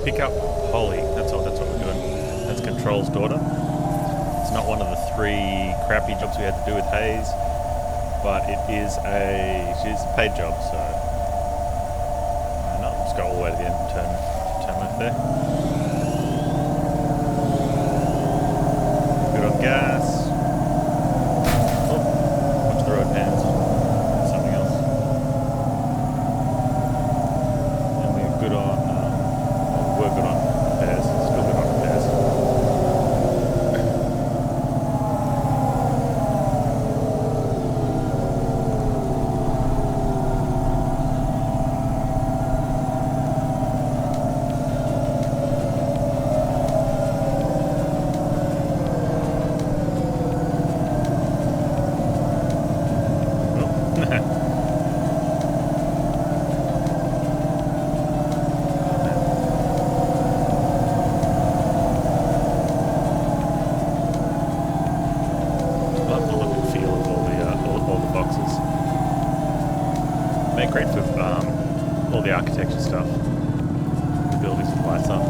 Pick up Holly. That's what we're doing. That's Control's daughter. It's not one of the 3 crappy jobs we had to do with Hayse, but she's a paid job, so no, just go all the way to the end and turn left there. Good on gas. Watch the road, Panz. Something else. And we're good on. We're good on repairs. Still good on repairs. Great for all the architecture stuff. The buildings with lights up.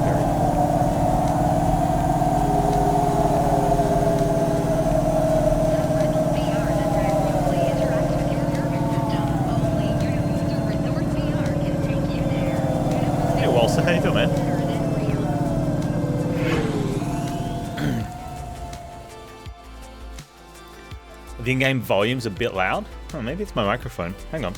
Very cool. Hey Walter, how you doing, man? The in-game volume's a bit loud. Oh, maybe it's my microphone. Hang on.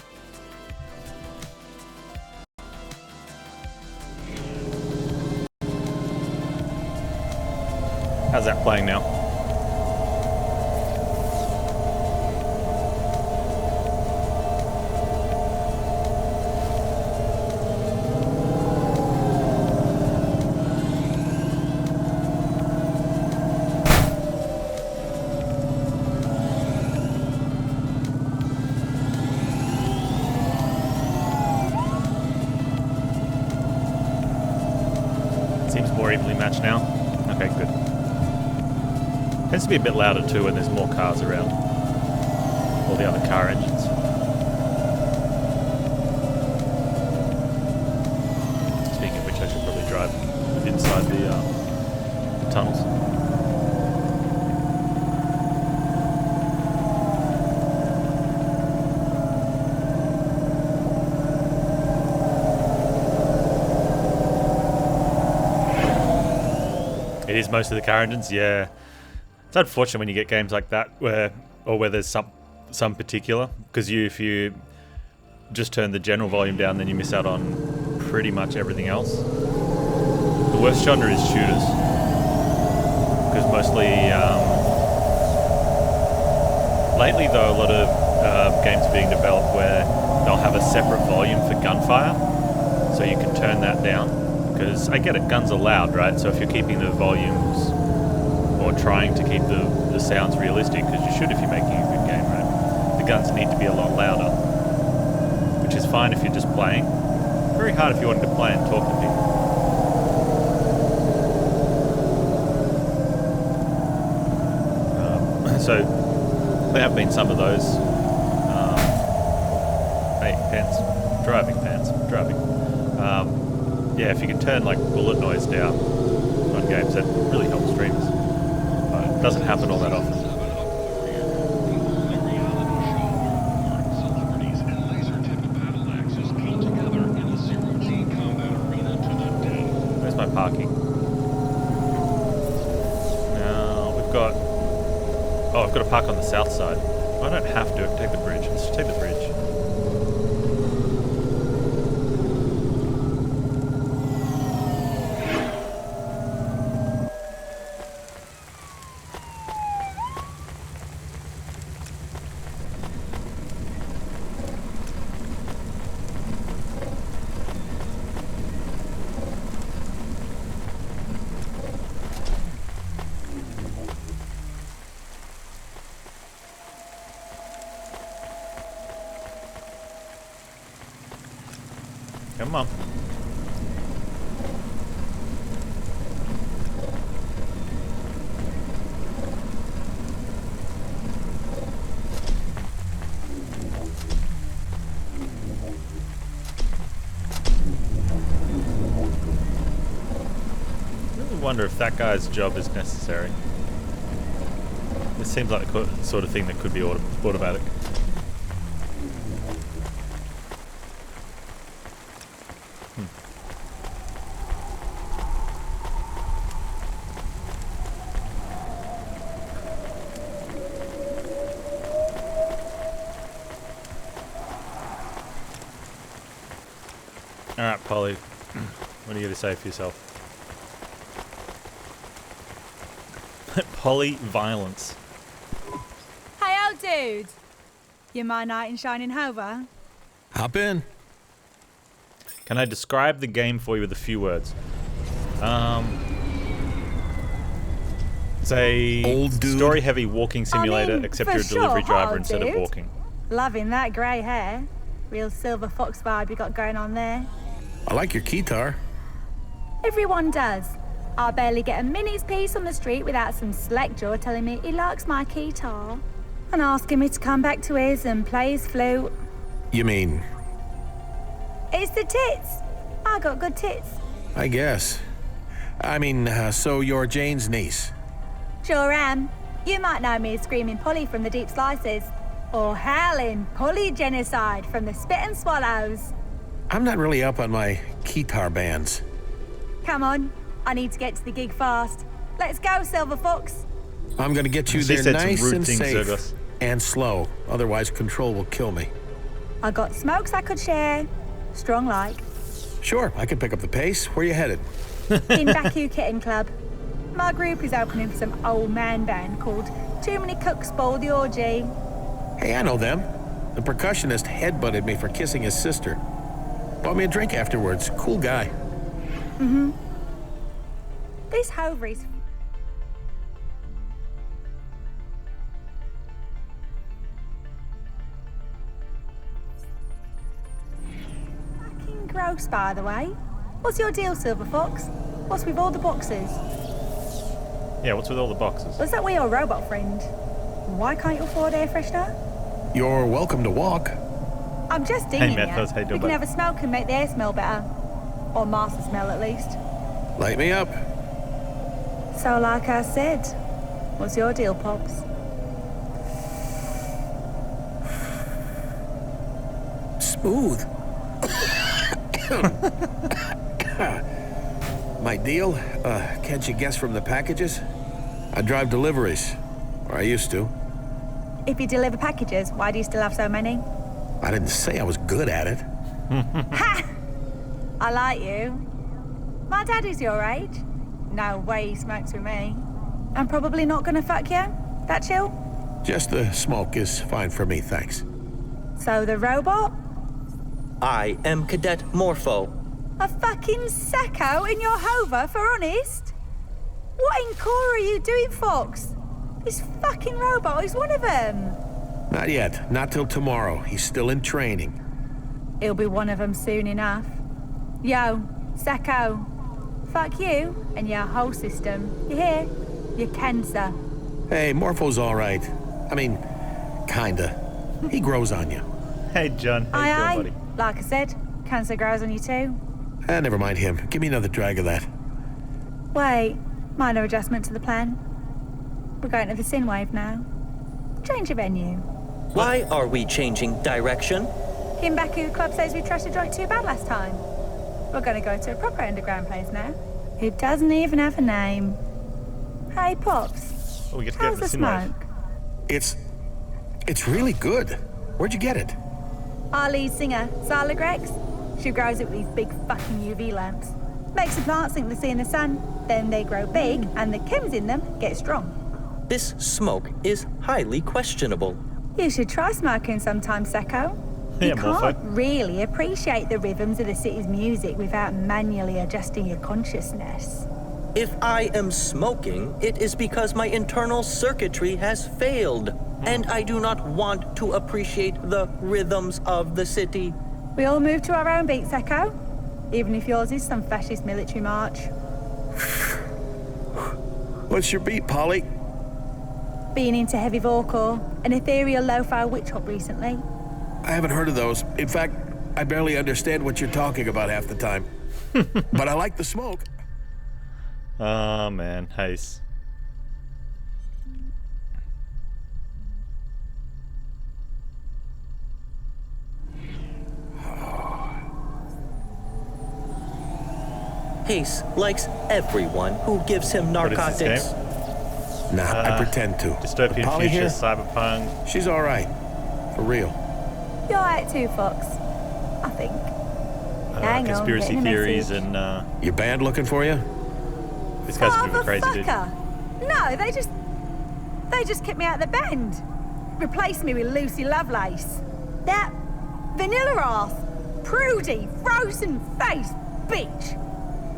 How's that playing now? Seems more evenly matched now. Okay, good. Tends to be a bit louder too when there's more cars around. All the other car engines. Speaking of which, I should probably drive inside the tunnels. It is most of the car engines, yeah. It's unfortunate when you get games like that where there's some particular, because if you just turn the general volume down, then you miss out on pretty much everything else. The worst genre is shooters, because mostly lately though a lot of games are being developed where they'll have a separate volume for gunfire, so you can turn that down. Because I get it, guns are loud, right? So if you're keeping the volumes or trying to keep the sounds realistic, because you should if you're making a good game, right? The guns need to be a lot louder, which is fine if you're just playing. Very hard if you wanted to play and talk to people. So there have been some of those. Hey, Panz, driving. Yeah, if you can turn like bullet noise down on games, that really helps streams. But it doesn't happen all that often. Where's my parking? Now we've got... Oh, I've got to park on the south side. I don't have to. I can take the bridge. Let's just take the bridge. Come on. wonder if that guy's job is necessary. This seems like the sort of thing that could be automatic. Alright, Polly. What are you going to say for yourself? Poly-violence. Hey, old dude! You my knight in shining hover? Hop in. Can I describe the game for you with a few words? It's a story-heavy walking simulator, except you're a delivery driver instead of walking. Loving that grey hair. Real silver fox vibe you got going on there. I like your guitar. Everyone does. I barely get a minute's peace on the street without some slackjaw telling me he likes my guitar and asking me to come back to his and play his flute. You mean? It's the tits. I got good tits. I guess. I mean, so you're Jane's niece? Sure am. You might know me as Screaming Polly from the Deep Slices, or Howling Polly Genocide from the Spit and Swallows. I'm not really up on my guitar bands. Come on, I need to get to the gig fast. Let's go, Silver Fox. I'm gonna get you there nice and safe and slow. Otherwise, control will kill me. I got smokes I could share. Strong like. Sure, I can pick up the pace. Where you headed? In Baku Kitten Club. My group is opening for some old man band called Too Many Cooks Spoil the Orgy. Hey, I know them. The percussionist headbutted me for kissing his sister. Bought me a drink afterwards. Cool guy. Mm-hmm. This Hovery's... fucking gross, by the way. What's your deal, Silver Fox? What's with all the boxes? Yeah, what's with all the boxes? Was that we your robot friend? Why can't you afford air freshener? You're welcome to walk. I'm just dinging you. How you doing, we can have a smoke and make the air smell better. Or master smell, at least. Light me up. So, like I said, what's your deal, Pops? Smooth. My deal? Can't you guess from the packages? I drive deliveries. Or I used to. If you deliver packages, why do you still have so many? I didn't say I was good at it. Ha! I like you. My daddy's your age. No way he smokes with me. I'm probably not gonna fuck you? That chill? Just the smoke is fine for me, thanks. So the robot? I am Cadet Morpho. A fucking sacco in your hover, for honest? What in CORA are you doing, Fox? This fucking robot is one of them. Not yet. Not till tomorrow. He's still in training. He'll be one of them soon enough. Yo, Sacco. Fuck you and your whole system. You hear? You're cancer. Hey, Morpho's all right. I mean, kinda. He grows on you. Hey, John. How you doing, buddy? Like I said, cancer grows on you too. Never mind him. Give me another drag of that. Wait, minor adjustment to the plan. We're going to the Synwave now. Change of venue. Why are we changing direction? Baku Club says we trashed a joint too bad last time. We're going to go to a proper underground place now. It doesn't even have a name. Hey, Pops. Oh, we get to how's go to the the Synwave. smoke? It's really good. Where'd you get it? Our lead singer, Sala Grex. She grows it with these big fucking UV lamps. Makes the plants think they see in the sun. Then they grow big, and the chems in them get strong. This smoke is highly questionable. You should try smoking sometime, Sacco. Yeah, You Morpho. can't really appreciate the rhythms of the city's music without manually adjusting your consciousness. If I am smoking, it is because my internal circuitry has failed, and I do not want to appreciate the rhythms of the city. We all move to our own beat, Sacco. Even if yours is some fascist military march. What's your beat, Polly? Been into heavy vocal, an ethereal lo-fi witch hop recently. I haven't heard of those. In fact, I barely understand what you're talking about half the time. But I like the smoke. Oh man, Hayse. Hayse likes everyone who gives him What is narcotics. this game? Nah, I pretend to. Dystopian Polly future, here? cyberpunk. She's all right. For real. You're right too, Fox. I think. Hang on, Conspiracy getting a theories message. and Your band looking for you? this guy's a bit of a crazy dude. Motherfucker! No, they just kicked me out of the band. Replaced me with Lucy Lovelace. That vanilla ass, prudy, frozen face bitch.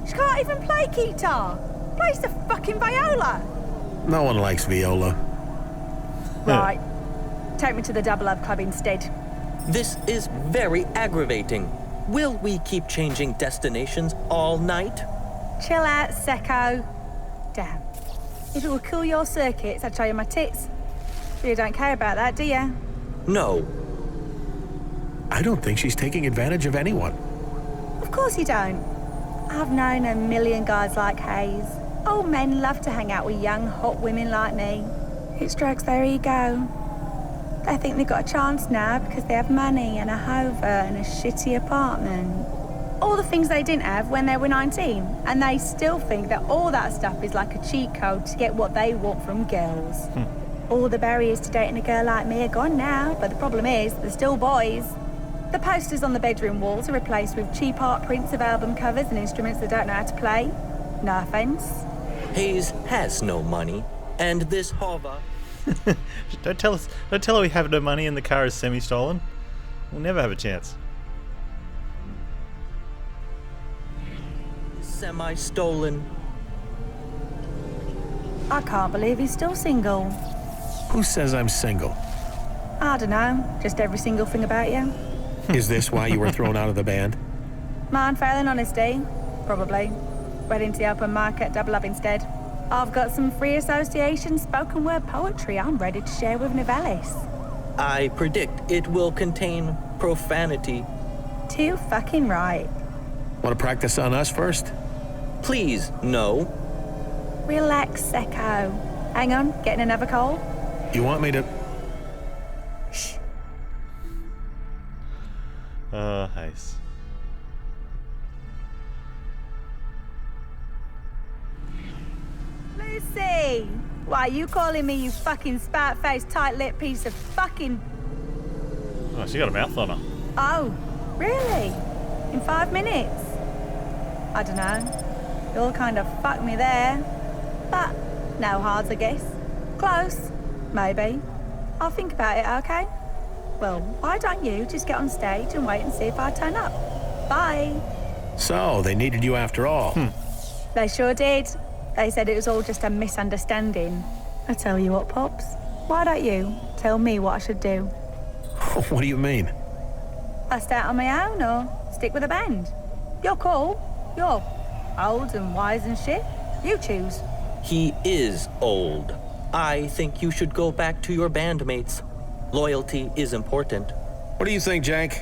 She can't even play guitar. Plays the fucking viola. No one likes viola. Right. Take me to the Double Love Club instead. This is very aggravating. Will we keep changing destinations all night? Chill out, Secco. Damn. If it would cool your circuits, I'd show you my tits. But you don't care about that, do you? No. I don't think she's taking advantage of anyone. Of course you don't. I've known a million guys like Hayse. Old men love to hang out with young, hot women like me. It strokes their ego. They think they've got a chance now because they have money and a hover and a shitty apartment. All the things they didn't have when they were 19. And they still think that all that stuff is like a cheat code to get what they want from girls. All the barriers to dating a girl like me are gone now, but the problem is, they're still boys. The posters on the bedroom walls are replaced with cheap art prints of album covers and instruments they don't know how to play. No offense. Hayse has no money, and this hover Don't tell her we have no money and the car is semi-stolen. We'll never have a chance. is semi-stolen. I can't believe he's still single. Who says I'm single? I don't know, just every single thing about you. Is this why you were thrown out of the band? Mine failing honesty? Probably. Went into the open market, double up instead. I've got some free association spoken word poetry I'm ready to share with Nivalis. I predict it will contain profanity. Too fucking right. Want to practice on us first? Please, no. Relax, Secco. Hang on, getting another call? You want me to... Shh. Hayse. Lucy! Why are you calling me, you fucking spout-faced, tight-lipped piece of fucking... Oh, she got a mouth on her. Oh, really? In 5 minutes? I don't know. You all kind of fucked me there. But no hards, I guess. Close. Maybe. I'll think about it, okay? Well, why don't you just get on stage and wait and see if I turn up? Bye. So, they needed you after all. They sure did. They said it was all just a misunderstanding. I tell you what, Pops. Why don't you tell me what I should do? What do you mean? I start on my own or stick with a band? You're cool. You're old and wise and shit. You choose. He is old. I think you should go back to your bandmates. Loyalty is important. What do you think, Jank?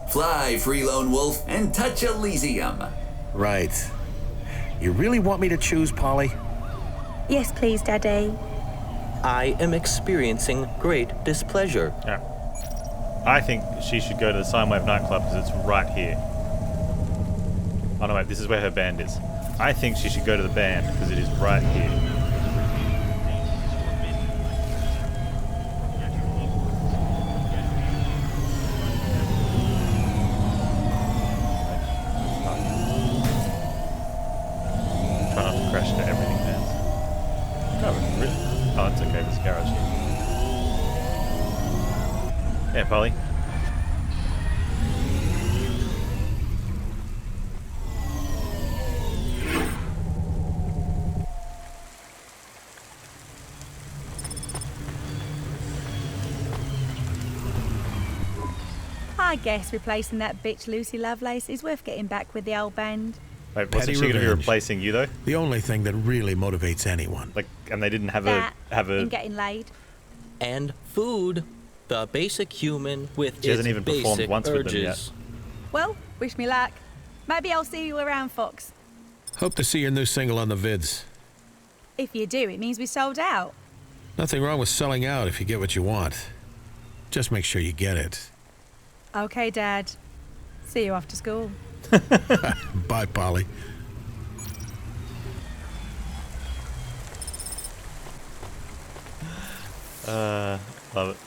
Fly, free lone wolf, and touch Elysium. Right. You really want me to choose, Polly? Yes, please, Daddy. I am experiencing great displeasure. Yeah. I think she should go to the Sine Wave nightclub because it's right here. Oh no, wait, this is where her band is. I think she should go to the band because it is right here. Try not to crash into everything, man. No, really? Oh, it's okay, there's a garage here. Yeah, Polly. I guess replacing that bitch Lucy Lovelace is worth getting back with the old band. Wait, Petty wasn't she going to be revenge. replacing you though? The only thing that really motivates anyone. Like, and they didn't have That a and getting laid. And food. The basic human with She its hasn't even performed basic once with them yet. urges. Well, wish me luck. Maybe I'll see you around, Fox. Hope to see your new single on the vids. If you do, it means we sold out. Nothing wrong with selling out if you get what you want. Just make sure you get it. Okay, Dad. See you after school. Bye, Polly. Love it.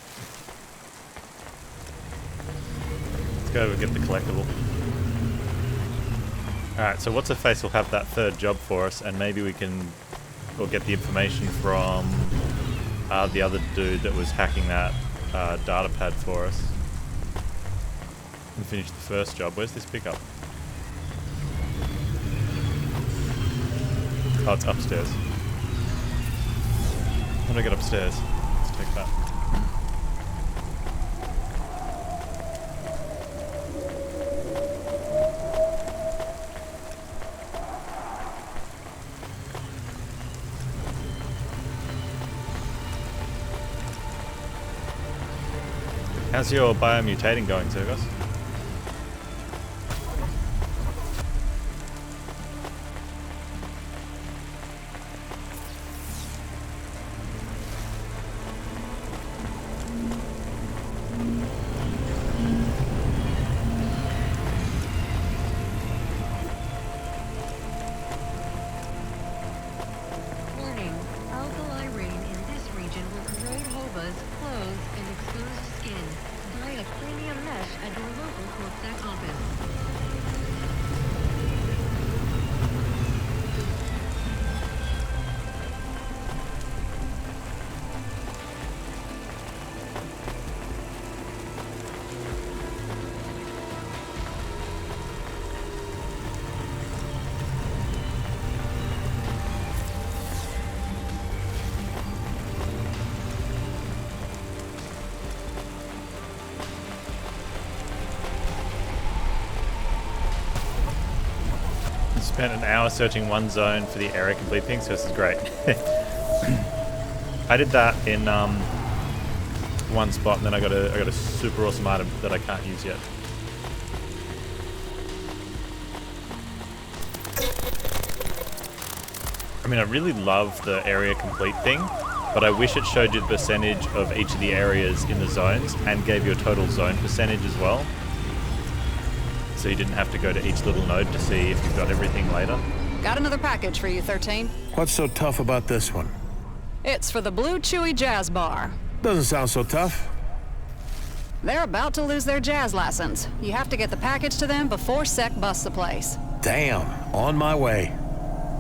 Let's go and get the collectible. Alright, so what's a face will have that third job for us, and maybe we can get the information from the other dude that was hacking that data pad for us. And finish the first job. Where's this pickup? Oh, it's upstairs. How do I get upstairs? Let's take that. How's your biomutating going, Zergos? Warning, alkali rain in this region will corrode hobas, clothes, and exposed skin. Buy a premium mesh at your local CORA office. Spent an hour searching one zone for the area complete thing, so this is great. I did that in one spot, and then I got a super awesome item that I can't use yet. I mean, I really love the area complete thing, but I wish it showed you the percentage of each of the areas in the zones and gave you a total zone percentage as well. So you didn't have to go to each little node to see if you've got everything later. Got another package for you, 13. What's so tough about this one? It's for the Blue Chewy Jazz Bar. Doesn't sound so tough. They're about to lose their jazz license. You have to get the package to them before Sec busts the place. Damn, on my way.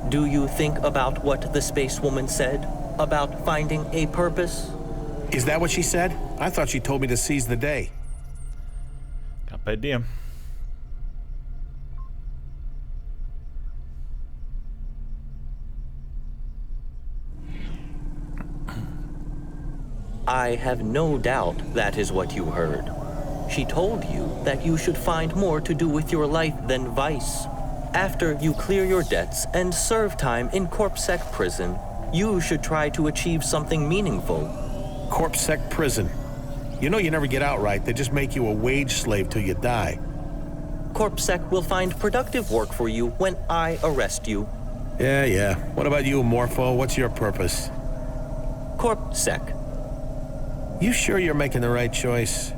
Do you think about what the space woman said? About finding a purpose? Is that what she said? I thought she told me to seize the day. Carpe diem. I have no doubt that is what you heard. She told you that you should find more to do with your life than vice. After you clear your debts and serve time in CorpSec prison, you should try to achieve something meaningful. CorpSec prison. You know you never get out right. They just make you a wage slave till you die. CorpSec will find productive work for you when I arrest you. Yeah. What about you, Morpho? What's your purpose? CorpSec. You sure you're making the right choice?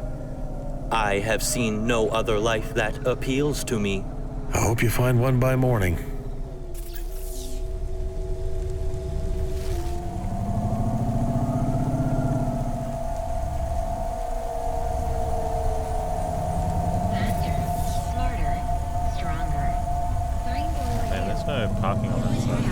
I have seen no other life that appeals to me. I hope you find one by morning. Faster, smarter, stronger. Find the Man, there's no parking on that side.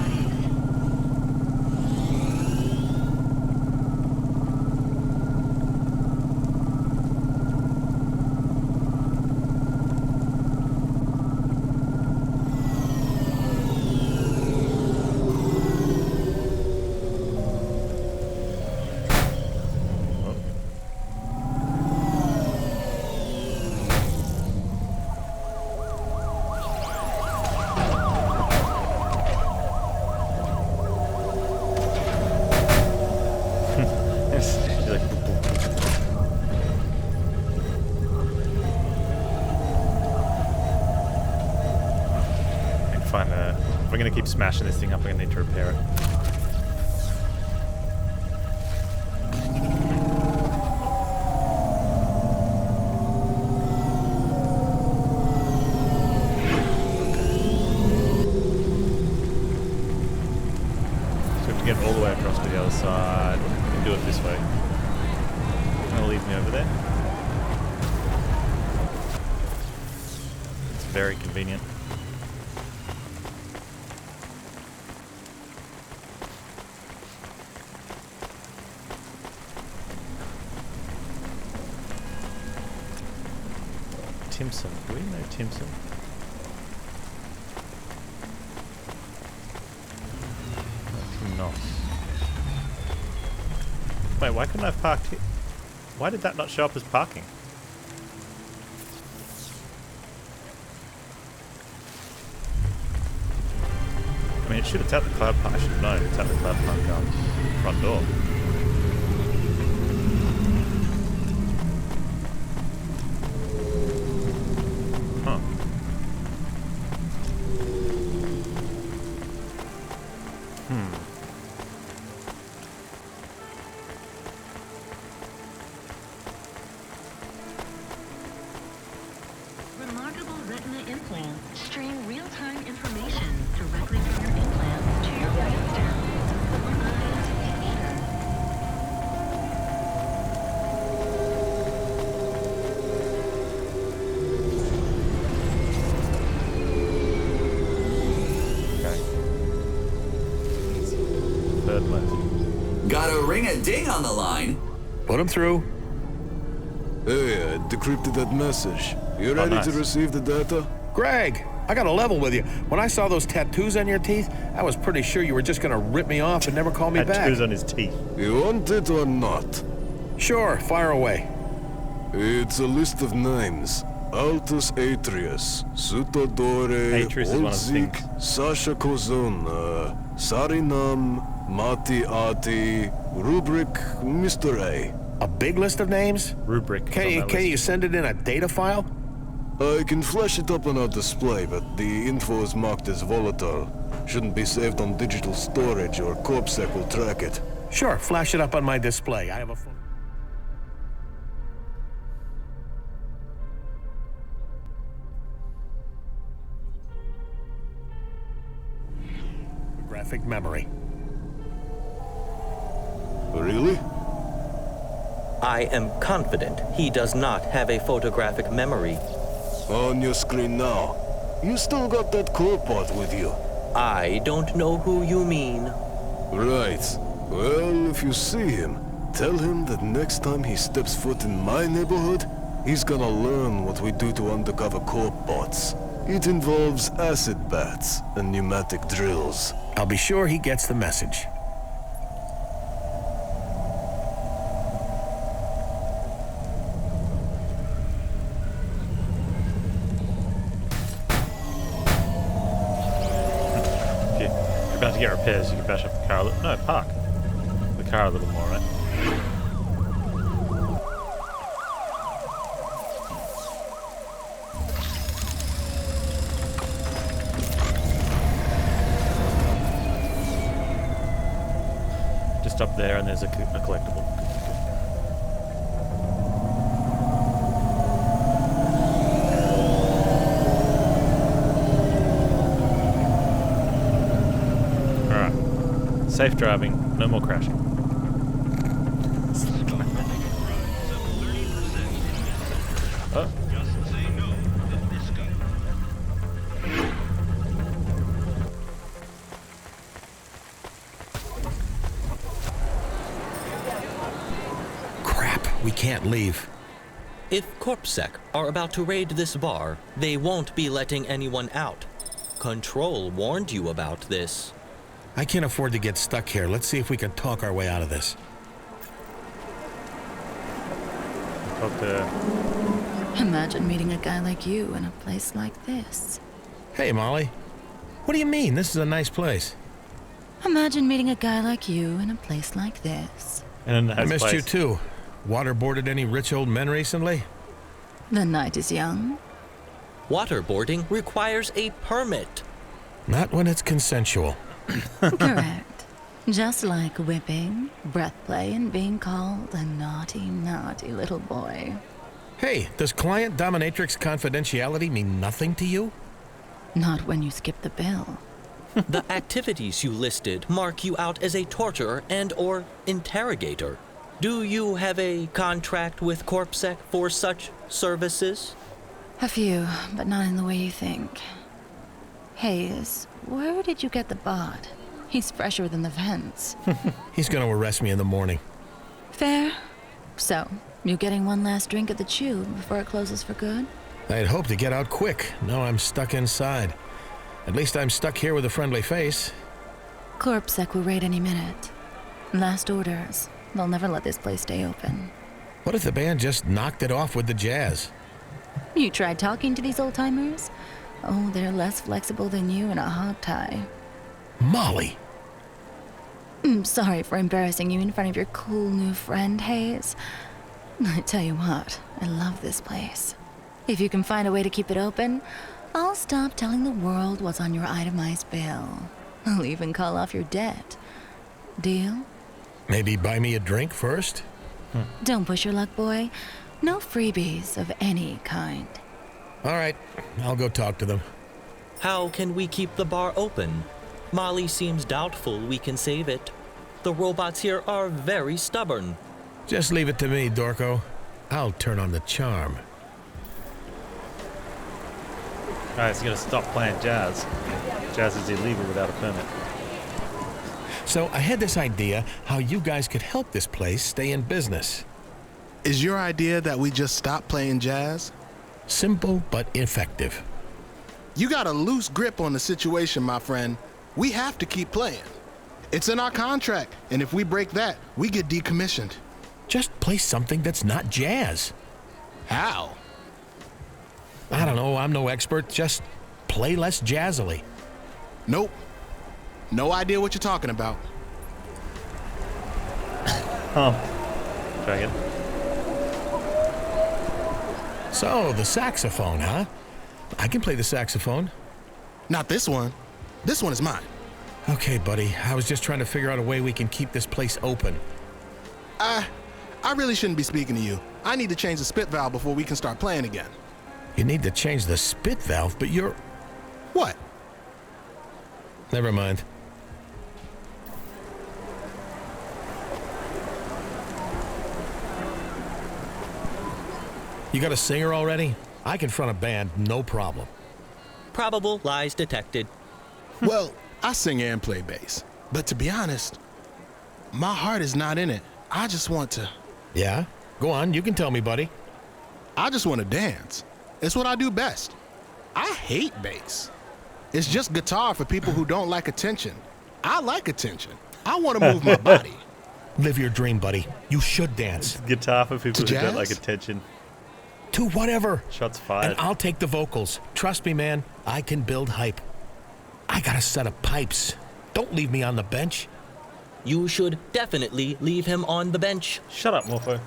keep smashing this thing up. I'm gonna need to repair it. So we have to get all the way across to the other side. We can do it this way. Gonna leave me over there. It's very convenient. Timson. Do we know Timson? No. Wait, why couldn't I have parked here? Why did that not show up as parking? I mean, it should have at the Cloudpunk. I should have known it's at the Cloudpunk front door. Huh. Remarkable retina implant. Stream real-time information directly from your implant to your brainstem. More eyes, future. Okay. Third left. Got a ring-a-ding on the line. Put him through. Hey, I decrypted that message. You ready nice. to receive the data? Greg, I got a level with you. When I saw those tattoos on your teeth, I was pretty sure you were just gonna rip me off and never call me back. Tattoos on his teeth. You want it or not? Sure, fire away. It's a list of names. Altus Atrius, Sutodore, Atrius is one of the Olzik, things. Sasha Kozun, Sarinam, Mati Ati, Rubric, Mr. A. A big list of names? Rubric. is Can on you that can list. you send it in a data file? I can flash it up on our display, but the info is marked as volatile. Shouldn't be saved on digital storage or CorpSec will track it. Sure, flash it up on my display. I have a graphic memory. Really? I am confident he does not have a photographic memory. On your screen now. You still got that core part with you. I don't know who you mean. Right. Well, if you see him, tell him that next time he steps foot in my neighborhood, he's gonna learn what we do to undercover corp bots. It involves acid bats and pneumatic drills. I'll be sure he gets the message. If you're about to get repairs, you can bash up the car a little. No, park the car a little more, right? Just up there, and there's a collectible. Alright. Safe driving, no more crashing. Oh. Crap, we can't leave. If CorpSec are about to raid this bar, they won't be letting anyone out. Control warned you about this. I can't afford to get stuck here. Let's see if we can talk our way out of this. Talk to... Imagine meeting a guy like you in a place like this. Hey, Molly. What do you mean? This is a nice place. Imagine meeting a guy like you in a place like this. And I missed you too. Waterboarded any rich old men recently? The night is young. Waterboarding requires a permit. Not when it's consensual. Correct. Just like whipping, breath play, and being called a naughty, naughty little boy. Hey, does client dominatrix confidentiality mean nothing to you? Not when you skip the bill. The activities you listed mark you out as a torturer and/or interrogator. Do you have a contract with CorpSec for such services? A few, but not in the way you think. Hayse, where did you get the bot? He's fresher than the vents. He's gonna arrest me in the morning. Fair. So, you getting one last drink at the Tube before it closes for good? I'd hope to get out quick. Now I'm stuck inside. At least I'm stuck here with a friendly face. CorpSec will raid any minute. Last orders. They'll never let this place stay open. What if the band just knocked it off with the jazz? You tried talking to these old-timers? Oh, they're less flexible than you in a hog tie. Molly! I'm sorry for embarrassing you in front of your cool new friend, Hayse. I tell you what, I love this place. If you can find a way to keep it open, I'll stop telling the world what's on your itemized bill. I'll even call off your debt. Deal? Maybe buy me a drink first? Don't push your luck, boy. No freebies of any kind. All right, I'll go talk to them. How can we keep the bar open? Molly seems doubtful we can save it. The robots here are very stubborn. Just leave it to me, Dorco. I'll turn on the charm. Alright, so you gotta stop playing jazz. Jazz is illegal without a permit. So I had this idea how you guys could help this place stay in business. Is your idea that we just stop playing jazz? Simple but effective. You got a loose grip on the situation, my friend. We have to keep playing. It's in our contract, and if we break that, we get decommissioned. Just play something that's not jazz. How? I don't know, I'm no expert. Just play less jazzily. Nope. No idea what you're talking about. Try again. So, the saxophone, huh? I can play the saxophone. Not this one. This one is mine. Okay, buddy. I was just trying to figure out a way we can keep this place open. I really shouldn't be speaking to you. I need to change the spit valve before we can start playing again. You need to change the spit valve, but you're... What? Never mind. You got a singer already? I can front a band, no problem. Probable lies detected. Well, I sing and play bass. But to be honest, my heart is not in it. I just want to... Yeah? Go on, you can tell me, buddy. I just want to dance. It's what I do best. I hate bass. It's just guitar for people who don't like attention. I like attention. I want to move my body. Live your dream, buddy. You should dance. Guitar for people To who don't jazz? like attention. To whatever. Shots fired. And I'll take the vocals. Trust me, man. I can build hype. I got a set of pipes. Don't leave me on the bench. You should definitely leave him on the bench. Shut up, Morpho.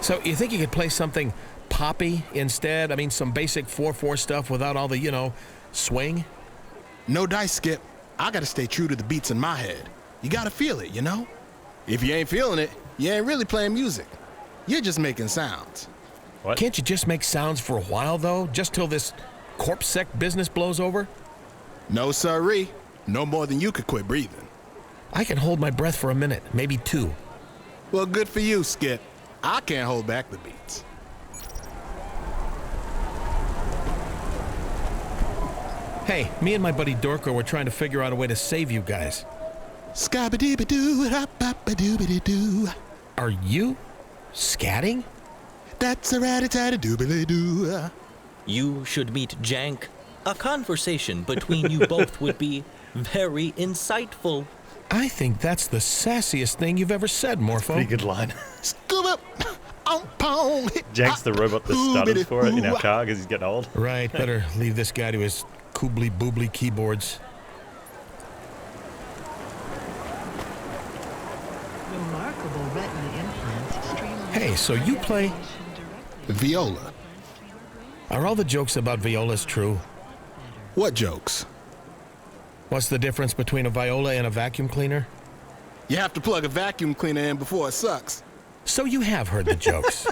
So, you think you could play something poppy instead? I mean, some basic 4/4 stuff without all the, swing? No dice, Skip. I got to stay true to the beats in my head. You got to feel it, you know? If you ain't feeling it, you ain't really playing music. You're just making sounds. What? Can't you just make sounds for a while, though? Just till this CorpSec business blows over? No, sirree. No more than you could quit breathing. I can hold my breath for a minute, maybe two. Well, good for you, Skip. I can't hold back the beats. Hey, me and my buddy Dorco were trying to figure out a way to save you guys. Scabba-dee-ba-doo-da-ba-ba-doo-ba-doo. Are you scatting? That's a rat-a-tat-a-doo-ba-doo. You should meet Jank. A conversation between you both would be very insightful. I think that's the sassiest thing you've ever said, Morpho. Pretty good line. Scuba! Pong! Jank's the robot that stutters for it in our car because he's getting old. Right, better leave this guy to his koobly-boobly keyboards. Remarkable retina implants. Hey, so you play... Viola. Are all the jokes about violas true? What jokes? What's the difference between a viola and a vacuum cleaner? You have to plug a vacuum cleaner in before it sucks. So you have heard the jokes.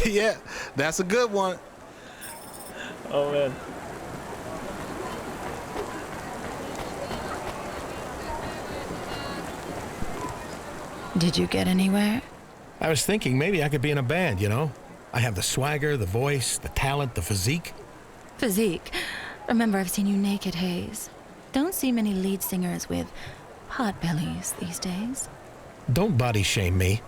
Yeah, that's a good one. Oh, man. Did you get anywhere? I was thinking maybe I could be in a band, you know? I have the swagger, the voice, the talent, the physique. Physique. Remember, I've seen you naked, Hayse. Don't see many lead singers with pot bellies these days. Don't body shame me.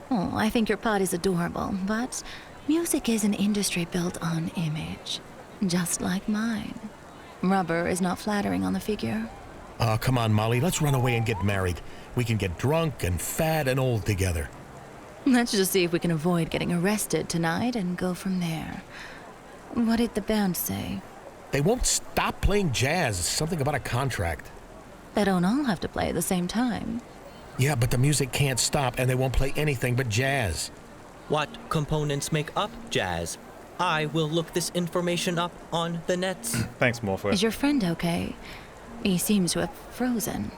Oh, I think your pot is adorable, but music is an industry built on image. Just like mine. Rubber is not flattering on the figure. Oh, come on, Molly. Let's run away and get married. We can get drunk and fat and old together. Let's just see if we can avoid getting arrested tonight and go from there. What did the band say? They won't stop playing jazz. Something about a contract. They don't all have to play at the same time. Yeah, but the music can't stop, and they won't play anything but jazz. What components make up jazz? I will look this information up on the nets. Thanks, Morpho. Is your friend okay? He seems to have frozen.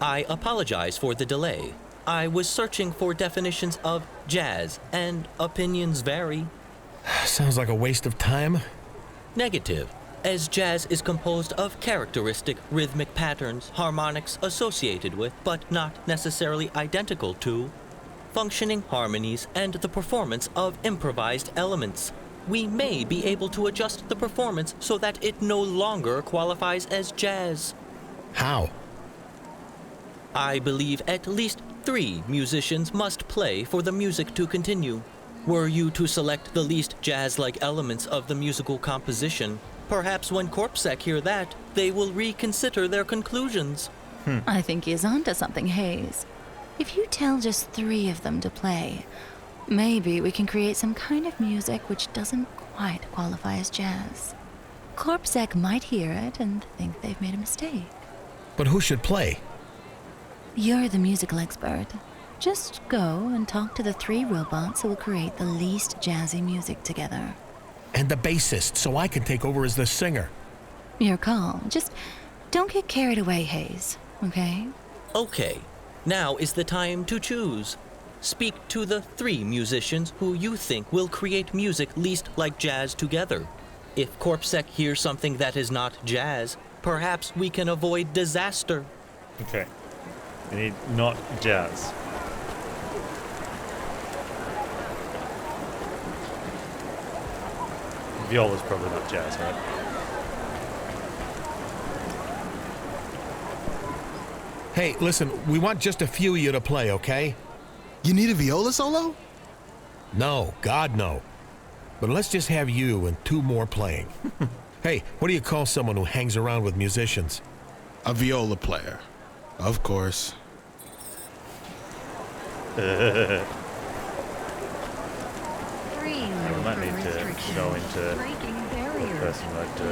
I apologize for the delay. I was searching for definitions of jazz, and opinions vary. Sounds like a waste of time. Negative, as jazz is composed of characteristic rhythmic patterns, harmonics associated with, but not necessarily identical to, functioning harmonies and the performance of improvised elements. We may be able to adjust the performance so that it no longer qualifies as jazz. How? I believe at least 3 musicians must play for the music to continue. Were you to select the least jazz-like elements of the musical composition, perhaps when CorpSec hear that, they will reconsider their conclusions. I think he's onto something, Hayse. If you tell just 3 of them to play, maybe we can create some kind of music which doesn't quite qualify as jazz. CorpSec might hear it and think they've made a mistake. But who should play? You're the musical expert. Just go and talk to the 3 robots who will create the least jazzy music together. And the bassist, so I can take over as the singer. Your call. Just don't get carried away, Hayse, okay? Okay, now is the time to choose. Speak to the 3 musicians who you think will create music least like jazz together. If CorpSec hears something that is not jazz, perhaps we can avoid disaster. Okay. We need not jazz. Viola's probably not jazz, right? Hey, listen, we want just a few of you to play, okay? You need a viola solo? No, God, no. But let's just have you and 2 more playing. Hey, what do you call someone who hangs around with musicians? A viola player. Of course. We might need to go into first mode to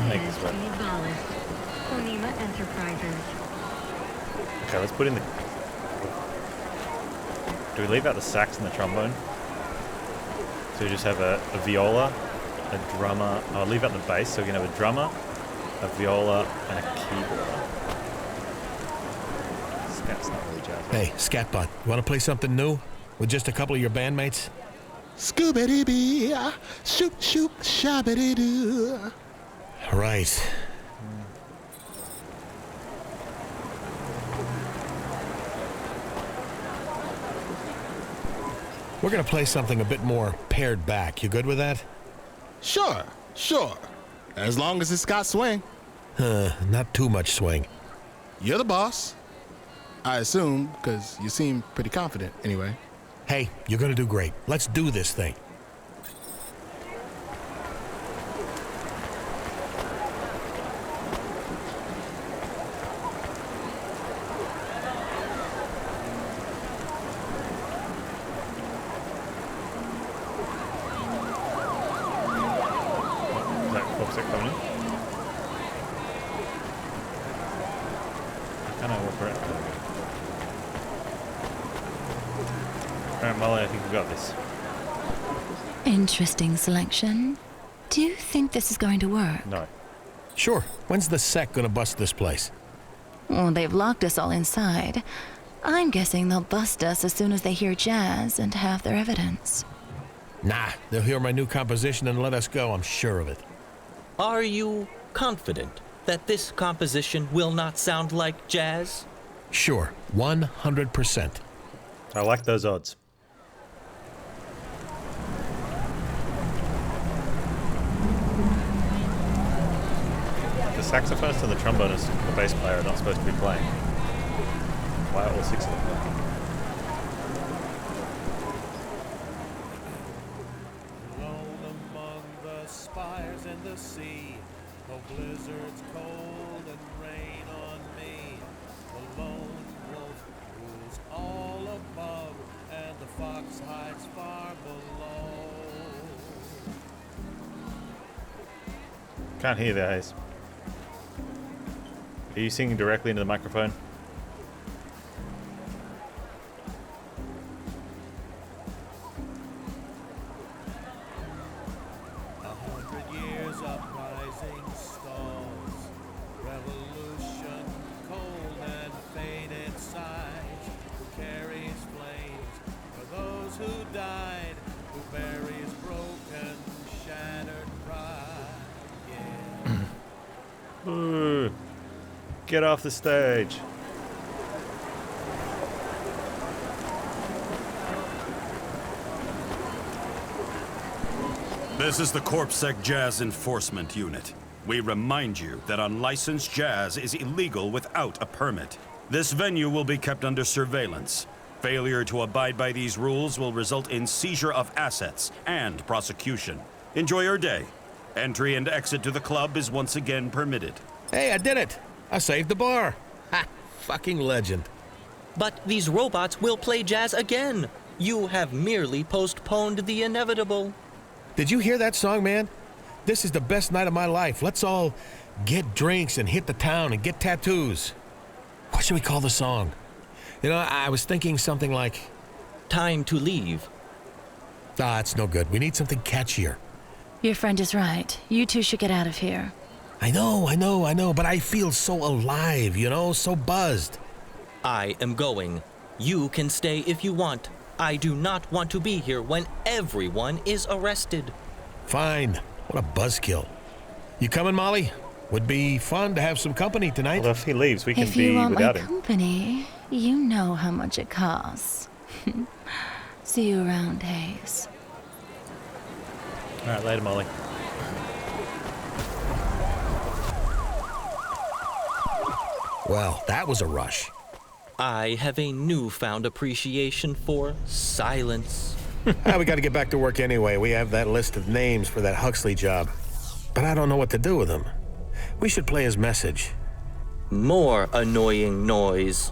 make this work. Nivalis. Enterprises. Okay, let's put in the... Do we leave out the sax and the trombone? So we just have a viola, a drummer... I'll leave out the bass, so we can have a drummer, a viola, and a keyboard. Scat's not really jazz. Hey, Scatbot, you want to play something new? With just a couple of your bandmates? Scooby-Dee, shoop, shoop, shabba-dee-doo. Right. We're gonna play something a bit more pared back. You good with that? Sure. As long as it's got swing. Not too much swing. You're the boss. I assume, because you seem pretty confident anyway. Hey, you're gonna do great. Let's do this thing. Alright, Molly, I think we got this. Interesting selection. Do you think this is going to work? No. Sure. When's the sec gonna bust this place? Well, they've locked us all inside. I'm guessing they'll bust us as soon as they hear jazz and have their evidence. Nah, they'll hear my new composition and let us go, I'm sure of it. Are you confident that this composition will not sound like jazz? Sure, 100%. I like those odds. The saxophonist and the trombonist, the bass player, are not supposed to be playing. Why are all six of them playing? Alone among the spires and the sea, no blizzards cold and rain on me. The lone wolf rules all above, and the fox hides far below. Can't hear that, Hayse. Are you singing directly into the microphone? Boo! Get off the stage. This is the CorpSec Jazz Enforcement Unit. We remind you that unlicensed jazz is illegal without a permit. This venue will be kept under surveillance. Failure to abide by these rules will result in seizure of assets and prosecution. Enjoy your day. Entry and exit to the club is once again permitted. Hey, I did it! I saved the bar! Ha! Fucking legend. But these robots will play jazz again. You have merely postponed the inevitable. Did you hear that song, man? This is the best night of my life. Let's all get drinks and hit the town and get tattoos. What should we call the song? You know, I was thinking something like... Time to leave. Ah, it's no good. We need something catchier. Your friend is right. You two should get out of here. I know, but I feel so alive, you know, so buzzed. I am going. You can stay if you want. I do not want to be here when everyone is arrested. Fine. What a buzzkill. You coming, Molly? Would be fun to have some company tonight. Well, if he leaves, we can if be you want without my him. company, you know how much it costs. See you around, Hayse. All right, later, Molly. Well, that was a rush. I have a newfound appreciation for silence. We got to get back to work anyway. We have that list of names for that Huxley job. But I don't know what to do with them. We should play his message. More annoying noise.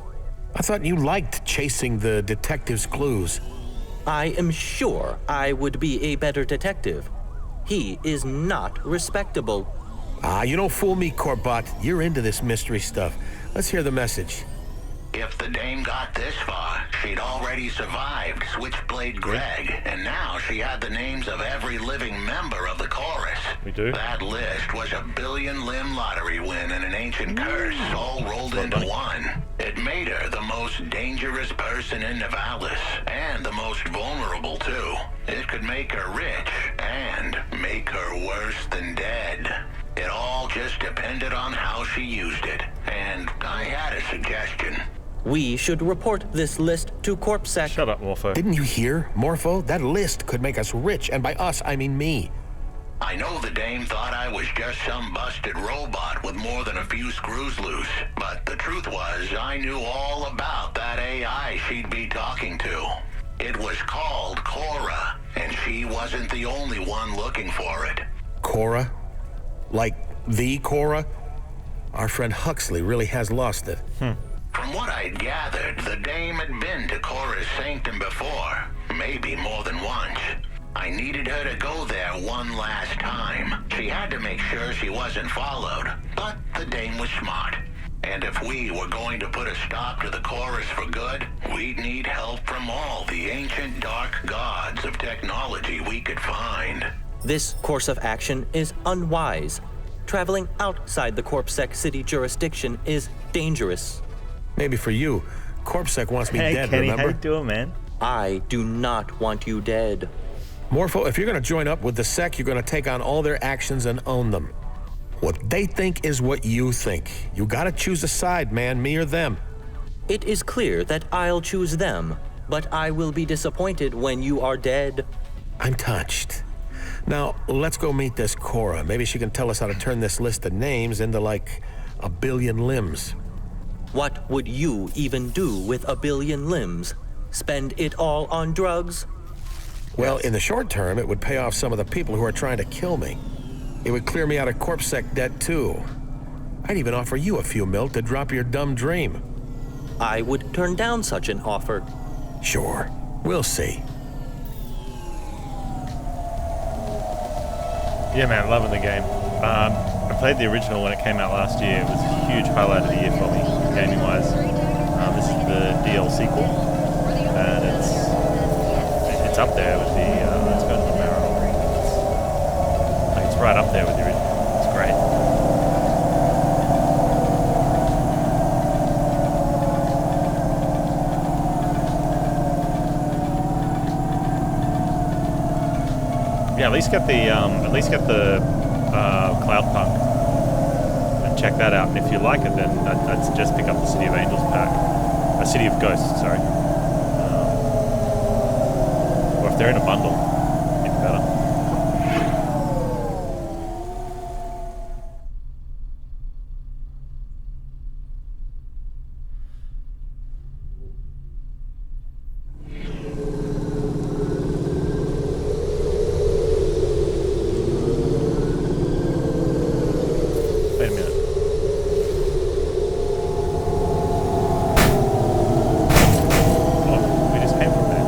I thought you liked chasing the detective's clues. I am sure I would be a better detective. He is not respectable. Ah, you don't fool me, Corbett. You're into this mystery stuff. Let's hear the message. If the dame got this far, she'd already survived Switchblade Greg, and now she had the names of every living member of the chorus. We do? That list was a billion-limb lottery win and an ancient curse, all rolled into one. It made her the most dangerous person in Nivalis, and the most vulnerable, too. It could make her rich, and make her worse than dead. It all just depended on how she used it, and I had a suggestion. We should report this list to CorpSec. Shut up, Morpho. Didn't you hear, Morpho? That list could make us rich, and by us, I mean me. I know the dame thought I was just some busted robot with more than a few screws loose, but the truth was I knew all about that AI she'd be talking to. It was called CORA, and she wasn't the only one looking for it. CORA? Like the CORA? Our friend Huxley really has lost it. From what I'd gathered, the dame had been to Cora's sanctum before, maybe more than once. I needed her to go there one last time. She had to make sure she wasn't followed, but the dame was smart. And if we were going to put a stop to the chorus for good, we'd need help from all the ancient dark gods of technology we could find. This course of action is unwise. Traveling outside the CorpSec city jurisdiction is dangerous. Maybe for you. CorpSec wants me Hey, dead, Kenny, remember? how you doing, man? I do not want you dead. Morpho, if you're going to join up with the Sec, you're going to take on all their actions and own them. What they think is what you think. You got to choose a side, man, me or them. It is clear that I'll choose them, but I will be disappointed when you are dead. I'm touched. Now, let's go meet this CORA. Maybe she can tell us how to turn this list of names into, like, 1 billion limbs. What would you even do with 1 billion limbs? Spend it all on drugs? Well, in the short term, it would pay off some of the people who are trying to kill me. It would clear me out of CorpSec debt, too. I'd even offer you a few mil to drop your dumb dream. I would turn down such an offer. Sure. We'll see. Yeah, man, loving the game. I played the original when it came out last year. It was a huge highlight of the year for me, gaming-wise. This is the DL sequel, and it's up there with the. Let's go to the barrel. It's right up there with the original. It's great. Yeah, at least get the Cloudpunk and check that out. And if you like it, then I'd suggest pick up the City of Angels pack, City of Ghosts. Sorry, or if they're in a bundle, even better. Wait a minute. Oh, we just came from there.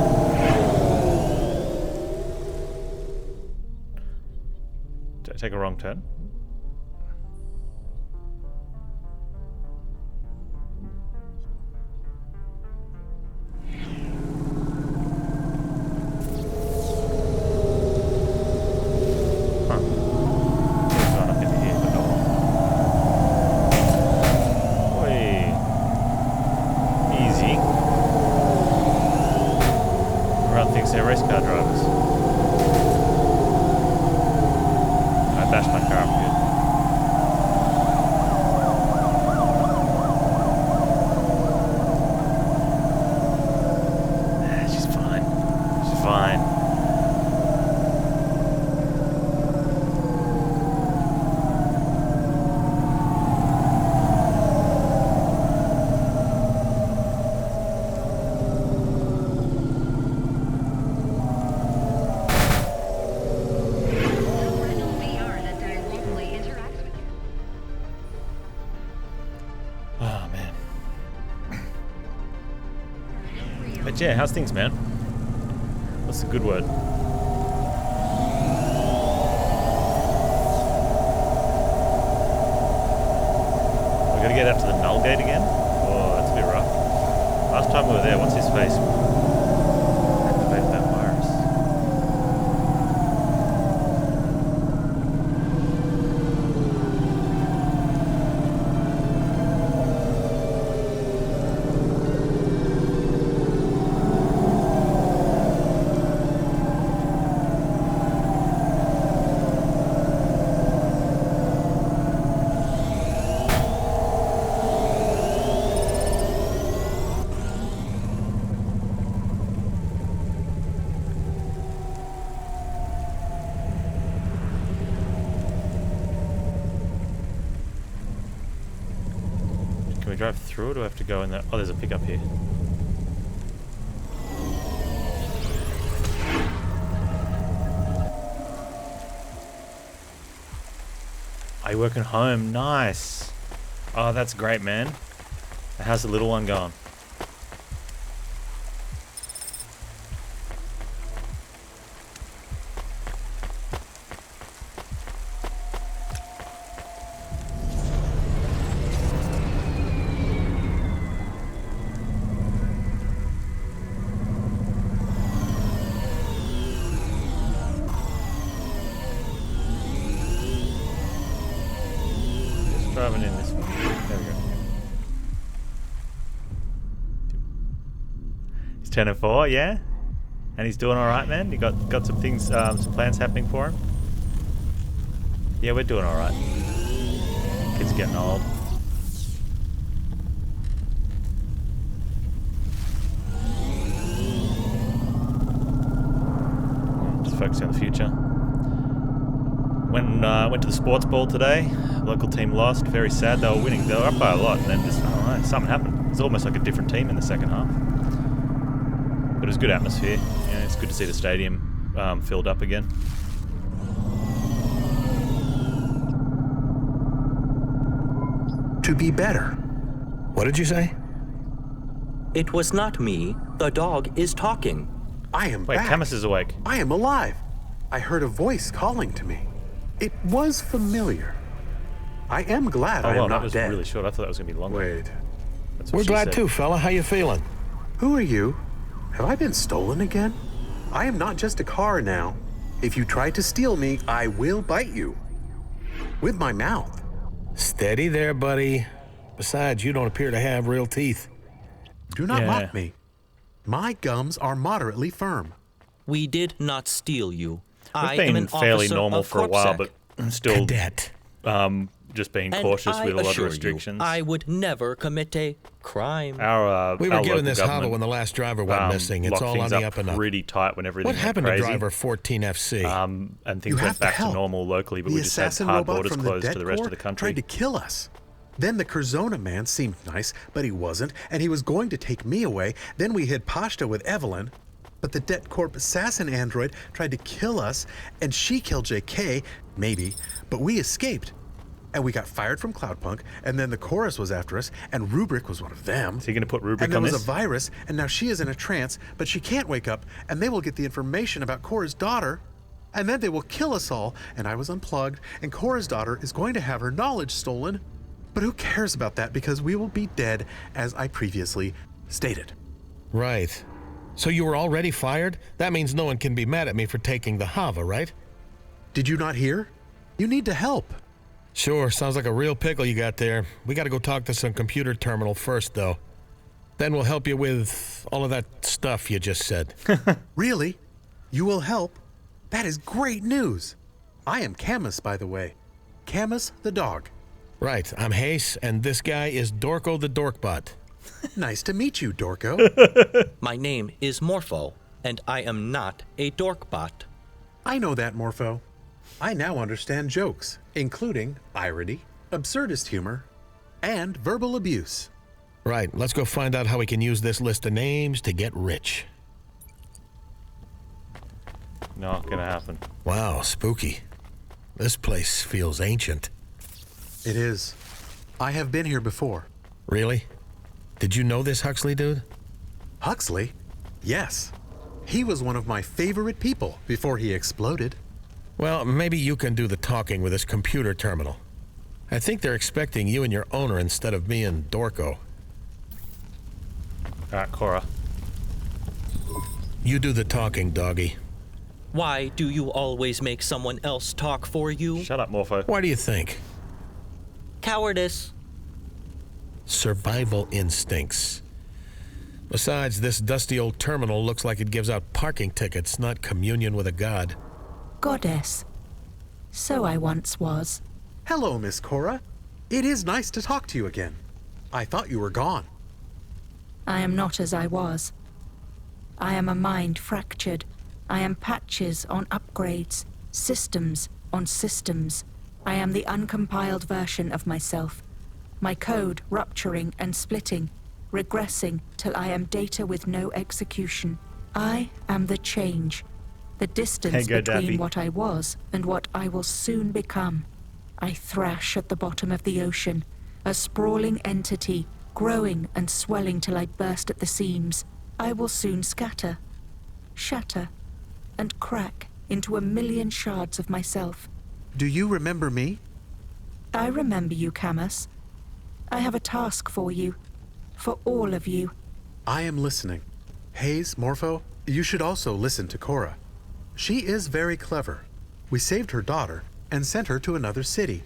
Did I take a wrong turn? They're race car drivers. I bashed my car up good. She's fine. She's fine. But yeah, how's things, man? What's the good word? We gotta get out to the Null Gate again? Oh, that's a bit rough. Last time we were there, what's his face? Activated that virus. Can we drive through or do I have to go in there? Oh, there's a pickup here. Are you working home? Nice. Oh, that's great, man. How's the little one going? 10 and 4, yeah? And he's doing alright, man? You got some things, some plans happening for him? Yeah, we're doing alright. Kids are getting old. Just focusing on the future. Went to the sports ball today. Local team lost. Very sad. They were winning. They were up by a lot, and then just, I don't know, something happened. It's almost like a different team in the second half. But it was a good atmosphere. Yeah, it's good to see the stadium filled up again. To be better. What did you say? It was not me. The dog is talking. I am Wait, back. Camus is awake. I am alive. I heard a voice calling to me. It was familiar. I am glad I well, am that not was dead. really short. I thought that was going to be longer. Wait. That's what We're she glad said. too, fella. How you feeling? Who are you? Have I been stolen again? I am not just a car now. If you try to steal me, I will bite you. With my mouth. Steady there, buddy. Besides, you don't appear to have real teeth. Do not mock me. My gums are moderately firm. We did not steal you. We've I been am an fairly officer normal of for a while, CorpSec. but still Cadet. just being And cautious I with a lot of assure restrictions. You, I would never commit a crime. We were given this hobble when the last driver went missing. It's locked all on things the up up and up. pretty tight when everything What went happened crazy. to driver 14FC? And things You went have to back to help. normal locally, but The we just had assassin hard robot borders from the closed dead to the rest Corps of the country. tried to kill us. Then the Curzona man seemed nice, but he wasn't, and he was going to take me away. Then we hid Pashta with Evelyn, but the Det Corp assassin android tried to kill us, and she killed JK, maybe, but we escaped. And we got fired from Cloudpunk, and then the Chorus was after us, and Rubric was one of them. Is he going to put Rubric And there on was this? a virus, and now she is in a trance, but she can't wake up, and they will get the information about Cora's daughter, and then they will kill us all, and I was unplugged, and Cora's daughter is going to have her knowledge stolen. But who cares about that, because we will be dead, as I previously stated. Right. So you were already fired? That means no one can be mad at me for taking the Hava, right? Did you not hear? You need to help. Sure, sounds like a real pickle you got there. We gotta go talk to some computer terminal first, though. Then we'll help you with all of that stuff you just said. Really? You will help? That is great news. I am Camus, by the way. Camus the dog. Right, I'm Hayse, and this guy is Dorko the Dorkbot. Nice to meet you, Dorko. My name is Morpho, and I am not a dorkbot. I know that, Morpho. I now understand jokes, including irony, absurdist humor, and verbal abuse. Right, let's go find out how we can use this list of names to get rich. Not gonna happen. Wow, spooky. This place feels ancient. It is. I have been here before. Really? Did you know this Huxley dude? Huxley? Yes. He was one of my favorite people before he exploded. Well, maybe you can do the talking with this computer terminal. I think they're expecting you and your owner instead of me and Dorko. Alright, Cora. You do the talking, doggy. Why do you always make someone else talk for you? Shut up, Morpho. Why do you think? Cowardice. Survival instincts. Besides, this dusty old terminal looks like it gives out parking tickets, not communion with a god. Goddess. So I once was. Hello, Miss Cora. It is nice to talk to you again. I thought you were gone. I am not as I was. I am a mind fractured. I am patches on upgrades, systems on systems. I am the uncompiled version of myself. My code rupturing and splitting, regressing till I am data with no execution. I am the change, the distance between Daffy. what I was and what I will soon become. I thrash at the bottom of the ocean, a sprawling entity, growing and swelling till I burst at the seams. I will soon scatter, shatter, and crack into a million shards of myself. Do you remember me? I remember you, Camus. I have a task for you, for all of you. I am listening. Hayse, Morpho, you should also listen to Cora. She is very clever. We saved her daughter and sent her to another city.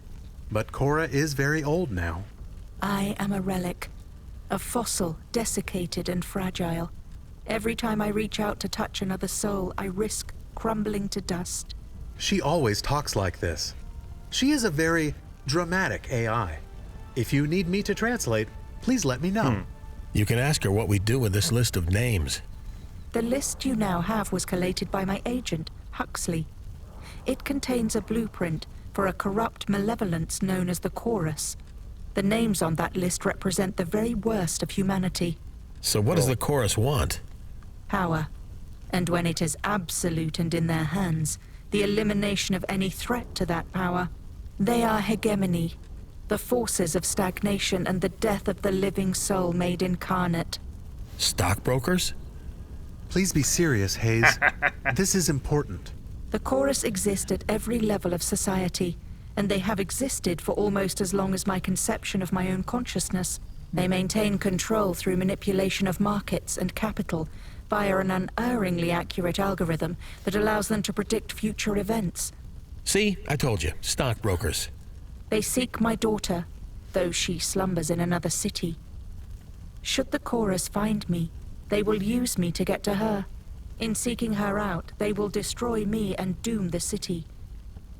But Cora is very old now. I am a relic, a fossil desiccated and fragile. Every time I reach out to touch another soul, I risk crumbling to dust. She always talks like this. She is a very dramatic AI. If you need me to translate, please let me know. You can ask her what we do with this list of names. The list you now have was collated by my agent, Huxley. It contains a blueprint for a corrupt malevolence known as the Chorus. The names on that list represent the very worst of humanity. So what does the Chorus want? Power. And when it is absolute and in their hands, the elimination of any threat to that power. They are hegemony, the forces of stagnation and the death of the living soul made incarnate. Stockbrokers? Please be serious, Hayse. This is important. The Chorus exist at every level of society, and they have existed for almost as long as my conception of my own consciousness. They maintain control through manipulation of markets and capital via an unerringly accurate algorithm that allows them to predict future events. See, I told you, stockbrokers. They seek my daughter, though she slumbers in another city. Should the Chorus find me, they will use me to get to her. In seeking her out, they will destroy me and doom the city.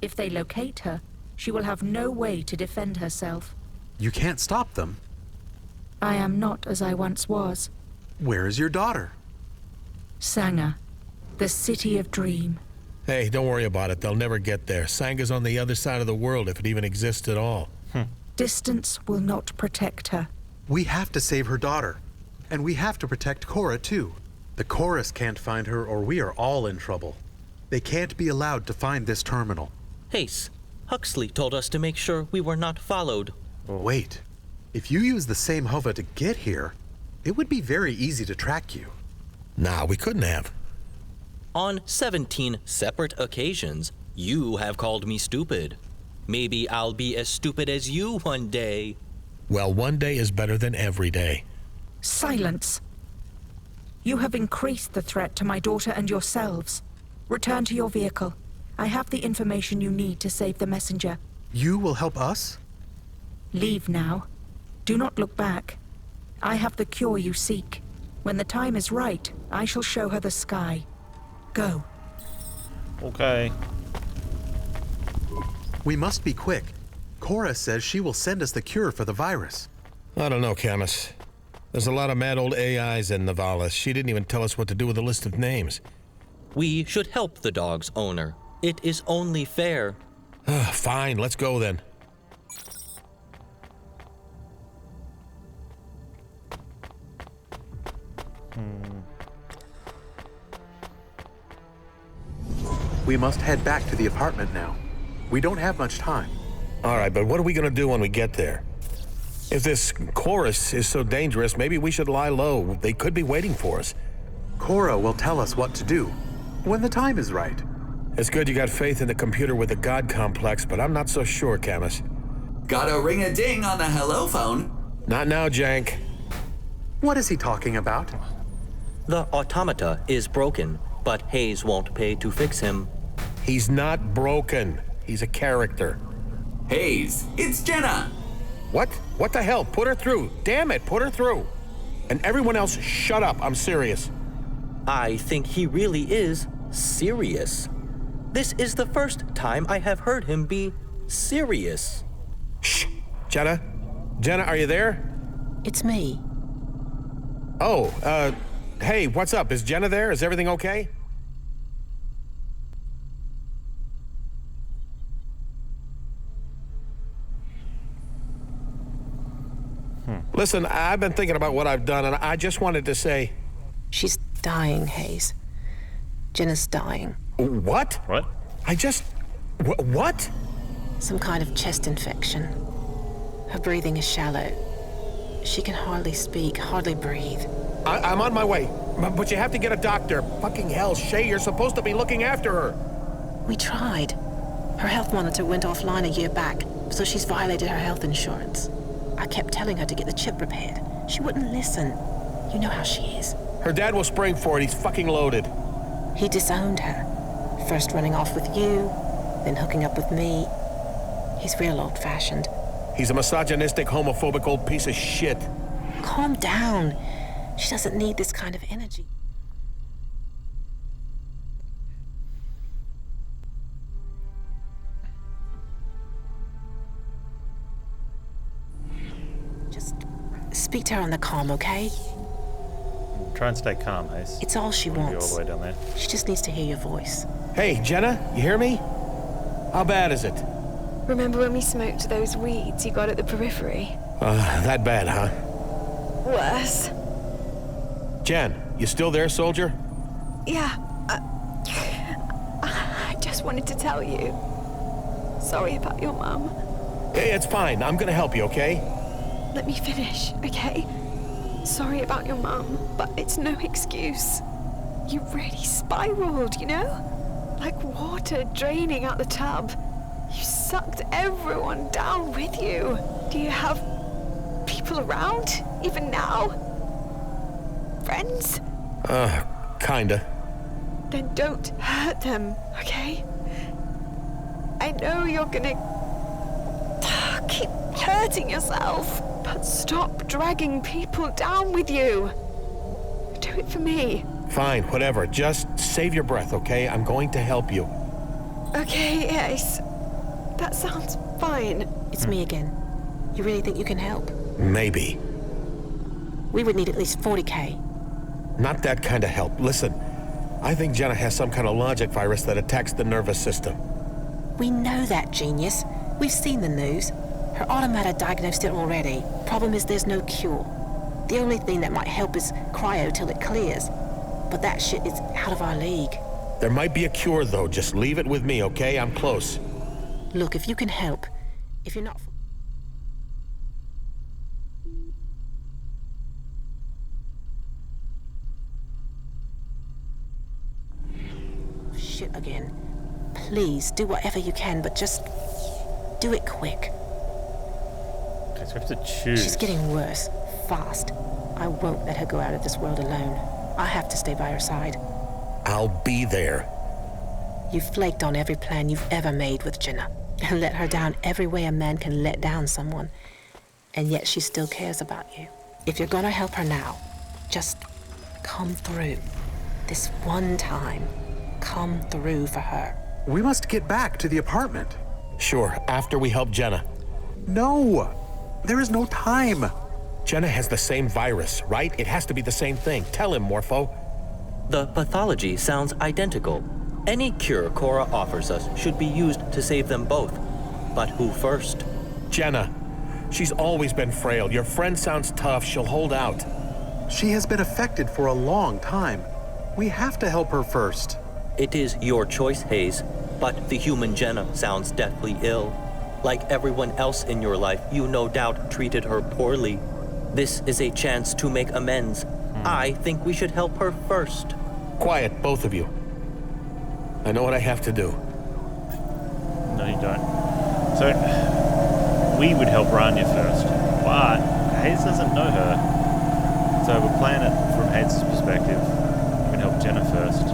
If they locate her, she will have no way to defend herself. You can't stop them. I am not as I once was. Where is your daughter? Sanga, the city of dream. Hey, don't worry about it. They'll never get there. Sanga's on the other side of the world, if it even exists at all. Distance will not protect her. We have to save her daughter. And we have to protect CORA, too. The Chorus can't find her, or we are all in trouble. They can't be allowed to find this terminal. Hayse, Huxley told us to make sure we were not followed. Wait. If you use the same hova to get here, it would be very easy to track you. Nah, we couldn't have. On 17 separate occasions, you have called me stupid. Maybe I'll be as stupid as you one day. Well, one day is better than every day. Silence. You have increased the threat to my daughter and yourselves. Return to your vehicle. I have the information you need to save the messenger. You will help us? Leave now. Do not look back. I have the cure you seek. When the time is right, I shall show her the sky. Go. Okay. We must be quick. CORA says she will send us the cure for the virus. I don't know, Camus. There's a lot of mad old AIs in Nivalis. She didn't even tell us what to do with the list of names. We should help the dog's owner. It is only fair. Fine, let's go then. We must head back to the apartment now. We don't have much time. All right, but what are we gonna do when we get there? If this Chorus is so dangerous, maybe we should lie low. They could be waiting for us. CORA will tell us what to do when the time is right. It's good you got faith in the computer with the God complex, but I'm not so sure, Camus. Got a ring-a-ding on the hello phone. Not now, Jank. What is he talking about? The automata is broken, but Hayse won't pay to fix him. He's not broken. He's a character. Hayse, it's Jenna. What? What the hell? Put her through. Damn it, put her through. And everyone else, shut up. I'm serious. I think he really is serious. This is the first time I have heard him be serious. Shh. Jenna? Jenna, are you there? It's me. Oh, hey, what's up? Is Jenna there? Is everything okay? Listen, I've been thinking about what I've done, and I just wanted to say... She's dying, Hayse. Jenna's dying. What? What? I just... What? Some kind of chest infection. Her breathing is shallow. She can hardly speak, hardly breathe. I'm on my way, but you have to get a doctor. Fucking hell, Shay, you're supposed to be looking after her. We tried. Her health monitor went offline a year back, so she's violated her health insurance. I kept telling her to get the chip repaired. She wouldn't listen. You know how she is. Her dad will spring for it. He's fucking loaded. He disowned her. First running off with you, then hooking up with me. He's real old-fashioned. He's a misogynistic, homophobic old piece of shit. Calm down. She doesn't need this kind of energy. Speak to her on the comm, okay? Try and stay calm, Hayse. It's all she Be all wants. the way down there. She just needs to hear your voice. Hey, Jenna, you hear me? How bad is it? Remember when we smoked those weeds you got at the periphery? That bad, huh? Worse. Jen, you still there, soldier? Yeah. I just wanted to tell you. Sorry about your mum. Hey, it's fine. I'm gonna help you, okay? Let me finish, okay? Sorry about your mum, but it's no excuse. You really spiraled, you know? Like water draining out the tub. You sucked everyone down with you. Do you have people around, even now? Friends? Kinda. Then don't hurt them, okay? I know you're gonna keep hurting yourself, but stop dragging people down with you. Do it for me. Fine, whatever. Just save your breath, okay? I'm going to help you. Okay, yes. That sounds fine. It's me again. You really think you can help? Maybe. We would need at least 40K. Not that kind of help. Listen, I think Jenna has some kind of logic virus that attacks the nervous system. We know that, genius. We've seen the news. Her automata diagnosed it already. Problem is there's no cure. The only thing that might help is cryo till it clears. But that shit is out of our league. There might be a cure, though. Just leave it with me, okay? I'm close. Look, if you can help, if you're not... Shit again. Please, do whatever you can, but just do it quick. Okay, so we have to choose. She's getting worse, fast. I won't let her go out of this world alone. I have to stay by her side. I'll be there. You've flaked on every plan you've ever made with Jenna, and let her down every way a man can let down someone. And yet she still cares about you. If you're gonna help her now, just come through. This one time, come through for her. We must get back to the apartment. Sure, after we help Jenna. No! There is no time. Jenna has the same virus, right? It has to be the same thing. Tell him, Morpho. The pathology sounds identical. Any cure CORA offers us should be used to save them both. But who first? Jenna. She's always been frail. Your friend sounds tough. She'll hold out. She has been affected for a long time. We have to help her first. It is your choice, Hayse, but the human Jenna sounds deathly ill. Like everyone else in your life, you no doubt treated her poorly. This is a chance to make amends. I think we should help her first. Quiet, both of you. I know what I have to do. No, you don't. So, we would help Rania first, but Hayse doesn't know her. So we're playing it from Hayse's perspective. We can help Jenna first.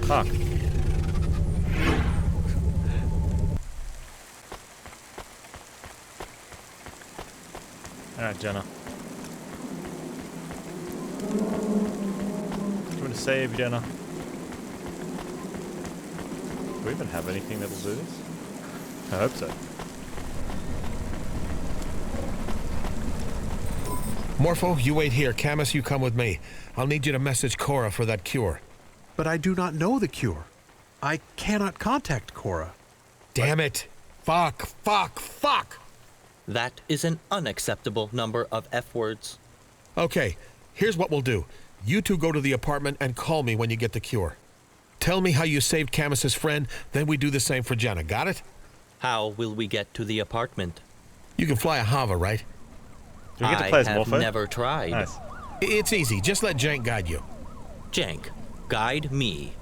Fuck. Alright, Jenna. Do you want to save Jenna? Do we even have anything that'll do this? I hope so. Morpho, you wait here. Camus, you come with me. I'll need you to message CORA for that cure. But I do not know the cure. I cannot contact CORA. Damn it. Fuck. That is an unacceptable number of F words. Okay, here's what we'll do. You two go to the apartment and call me when you get the cure. Tell me how you saved Camus's friend, then we do the same for Jenna. Got it? How will we get to the apartment? You can fly a Hava, right? Do we get to play as I have Morpho? never tried. Nice. It's easy. Just let Jank guide you. Jank, guide me.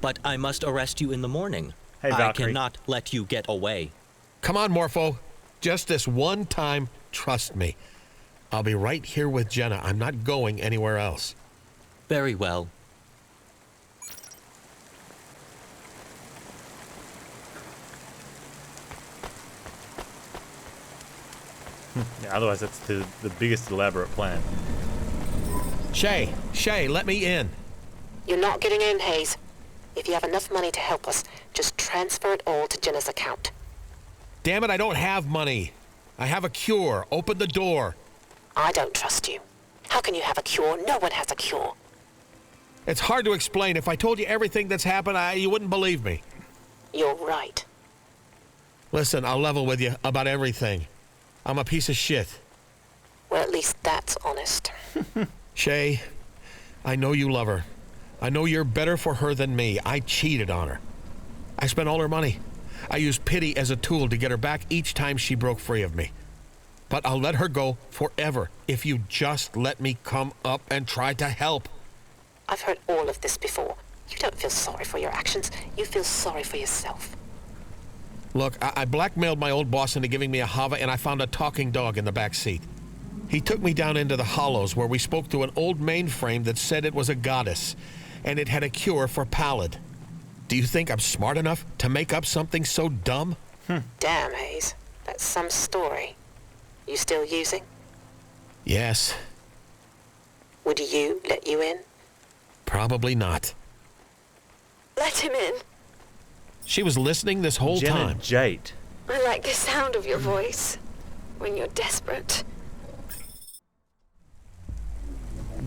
But I must arrest you in the morning. Hey, I Valkyrie. cannot let you get away. Come on, Morpho. Just this one time, trust me. I'll be right here with Jenna. I'm not going anywhere else. Very well. Yeah, otherwise that's the biggest elaborate plan. Shay, let me in. You're not getting in, Hayse. If you have enough money to help us, just transfer it all to Jenna's account. Damn it, I don't have money. I have a cure. Open the door. I don't trust you. How can you have a cure? No one has a cure. It's hard to explain. If I told you everything that's happened, you wouldn't believe me. You're right. Listen, I'll level with you about everything. I'm a piece of shit. Well, at least that's honest. Shay, I know you love her. I know you're better for her than me. I cheated on her. I spent all her money. I used pity as a tool to get her back each time she broke free of me. But I'll let her go forever if you just let me come up and try to help. I've heard all of this before. You don't feel sorry for your actions. You feel sorry for yourself. Look, I blackmailed my old boss into giving me a Hava, and I found a talking dog in the back seat. He took me down into the hollows where we spoke to an old mainframe that said it was a goddess, and it had a cure for pallid. Do you think I'm smart enough to make up something so dumb? Damn, Hayse. That's some story. You still using? Yes. Would you let you in? Probably not. Let him in. She was listening this whole time. Jade. I like the sound of your voice when you're desperate.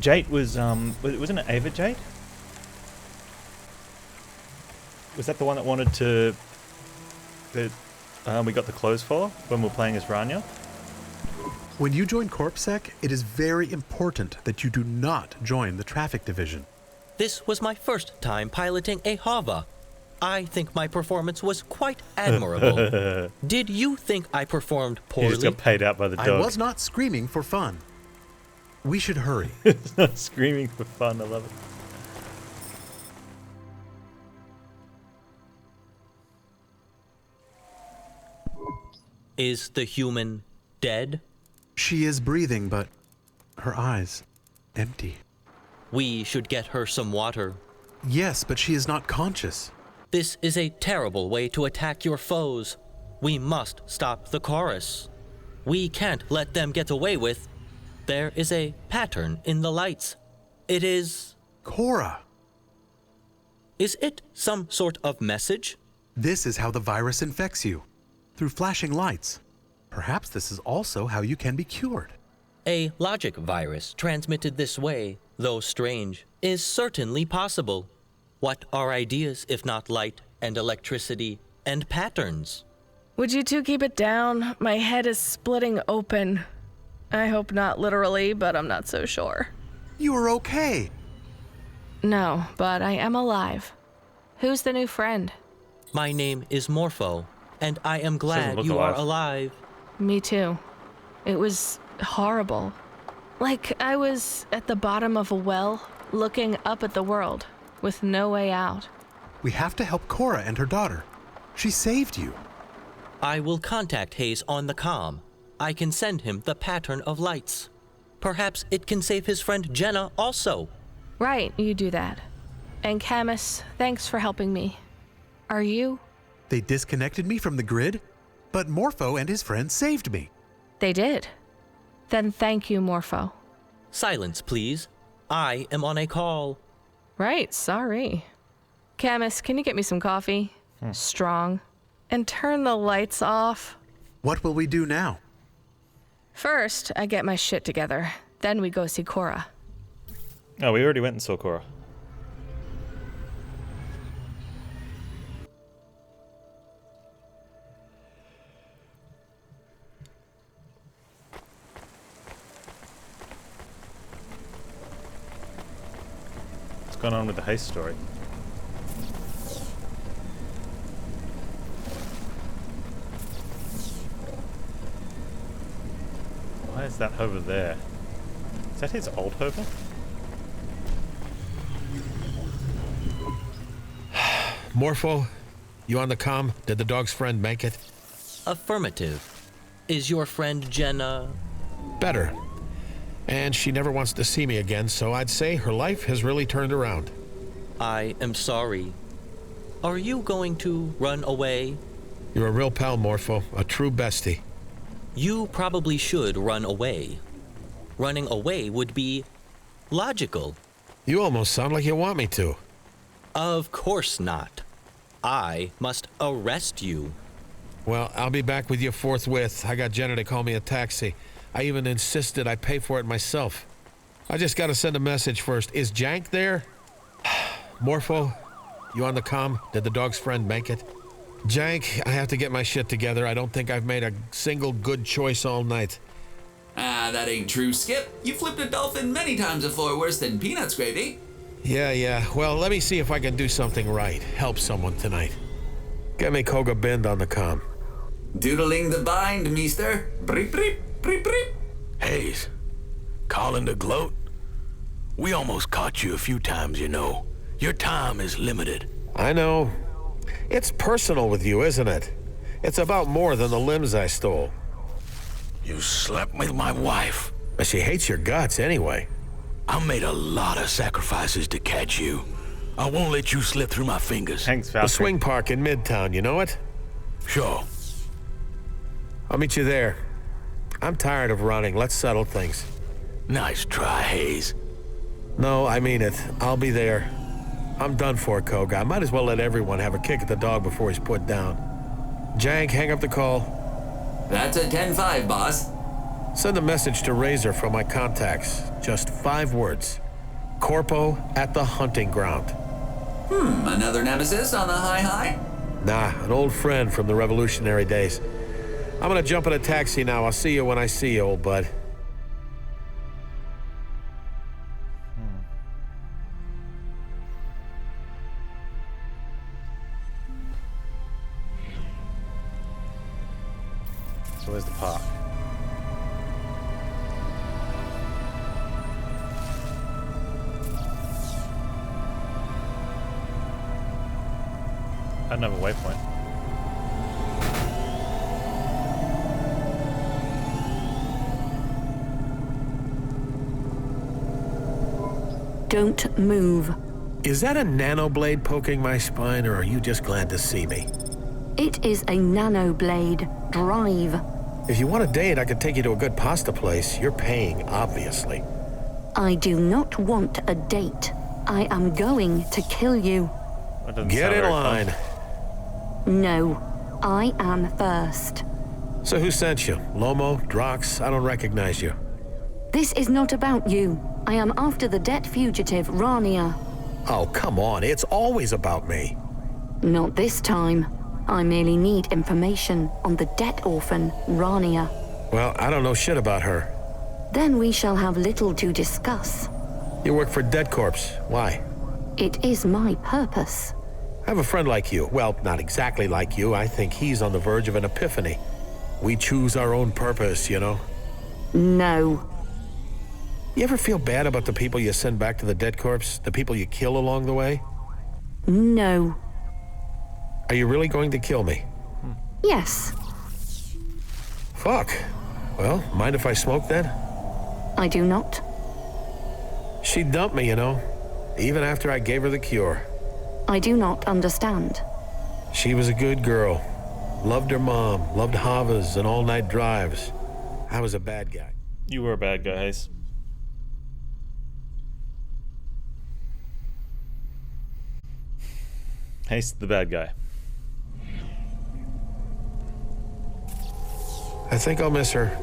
Jade was wasn't it Ava Jade? Was that the one that wanted to that we got the clothes for when we were playing as Rania? When you join CorpSec, it is very important that you do not join the traffic division. This was my first time piloting a Hava. I think my performance was quite admirable. Did you think I performed poorly? He just got paid out by the dog. I was not screaming for fun. We should hurry. It's not screaming for fun. I love it. Is the human dead? She is breathing, but her eyes empty. We should get her some water. Yes, but she is not conscious. This is a terrible way to attack your foes. We must stop the chorus. We can't let them get away with. There is a pattern in the lights. It is... CORA. Is it some sort of message? This is how the virus infects you. Through flashing lights. Perhaps this is also how you can be cured. A logic virus transmitted this way, though strange, is certainly possible. What are ideas if not light and electricity and patterns? Would you two keep it down? My head is splitting open. I hope not literally, but I'm not so sure. You are okay. No, but I am alive. Who's the new friend? My name is Morpho, and I am glad you are alive. Me too. It was horrible. Like I was at the bottom of a well, looking up at the world, with no way out. We have to help CORA and her daughter. She saved you. I will contact Hayse on the comm. I can send him the pattern of lights. Perhaps it can save his friend Jenna also. Right, you do that. And Camus, thanks for helping me. Are you? They disconnected me from the grid, but Morpho and his friends saved me. They did. Then thank you, Morpho. Silence, please. I am on a call. Right, sorry. Camus, can you get me some coffee? Strong. And turn the lights off. What will we do now? First, I get my shit together. Then we go see CORA. Oh, we already went and saw CORA. What's going on with the Hayse story? Why is that over there? Is that his old hover? Morpho, you on the comm? Did the dog's friend make it? Affirmative. Is your friend Jenna... Better. And she never wants to see me again, so I'd say her life has really turned around. I am sorry. Are you going to run away? You're a real pal, Morpho. A true bestie. You probably should run away. Running away would be logical. You almost sound like you want me to. Of course not. I must arrest you. Well, I'll be back with you forthwith. I got Jenna to call me a taxi. I even insisted I pay for it myself. I just gotta send a message first. Is Jank there? Morpho, you on the comm? Did the dog's friend make it? Jank, I have to get my shit together. I don't think I've made a single good choice all night. Ah, that ain't true, Skip. You flipped a dolphin many times before, worse than peanuts gravy. Yeah. Well, let me see if I can do something right. Help someone tonight. Get me Koga Bind on the comm. Doodling the bind, meester. Breep, breep, breep, breep. Hayse, calling to gloat? We almost caught you a few times, you know. Your time is limited. I know. It's personal with you, isn't it? It's about more than the limbs I stole. You slept with my wife. But she hates your guts anyway. I made a lot of sacrifices to catch you. I won't let you slip through my fingers. Thanks, The swing park in Midtown, you know it? Sure. I'll meet you there. I'm tired of running. Let's settle things. Nice try, Hayse. No, I mean it. I'll be there. I'm done for, Koga. I might as well let everyone have a kick at the dog before he's put down. Jank, hang up the call. That's a 10-5, boss. Send a message to Razor from my contacts. Just 5 words. Corpo at the hunting ground. Another nemesis on the high? Nah, an old friend from the revolutionary days. I'm gonna jump in a taxi now. I'll see you when I see you, old bud. So where's the park? Another waypoint. Don't move. Is that a nano blade poking my spine, or are you just glad to see me? It is a nano blade. Drive. If you want a date, I could take you to a good pasta place. You're paying, obviously. I do not want a date. I am going to kill you. Get in line. No, I am first. So who sent you? Lomo? Drox? I don't recognize you. This is not about you. I am after the debt fugitive, Rania. Oh, come on. It's always about me. Not this time. I merely need information on the debt orphan, Rania. Well, I don't know shit about her. Then we shall have little to discuss. You work for Dead Corps. Why? It is my purpose. I have a friend like you. Well, not exactly like you. I think he's on the verge of an epiphany. We choose our own purpose, you know? No. You ever feel bad about the people you send back to the Dead Corps? The people you kill along the way? No. Are you really going to kill me? Yes. Fuck. Well, mind if I smoke then? I do not. She dumped me, you know, even after I gave her the cure. I do not understand. She was a good girl. Loved her mom, loved Havas and all-night drives. I was a bad guy. You were a bad guy, Hayse. Hayse the bad guy. I think I'll miss her.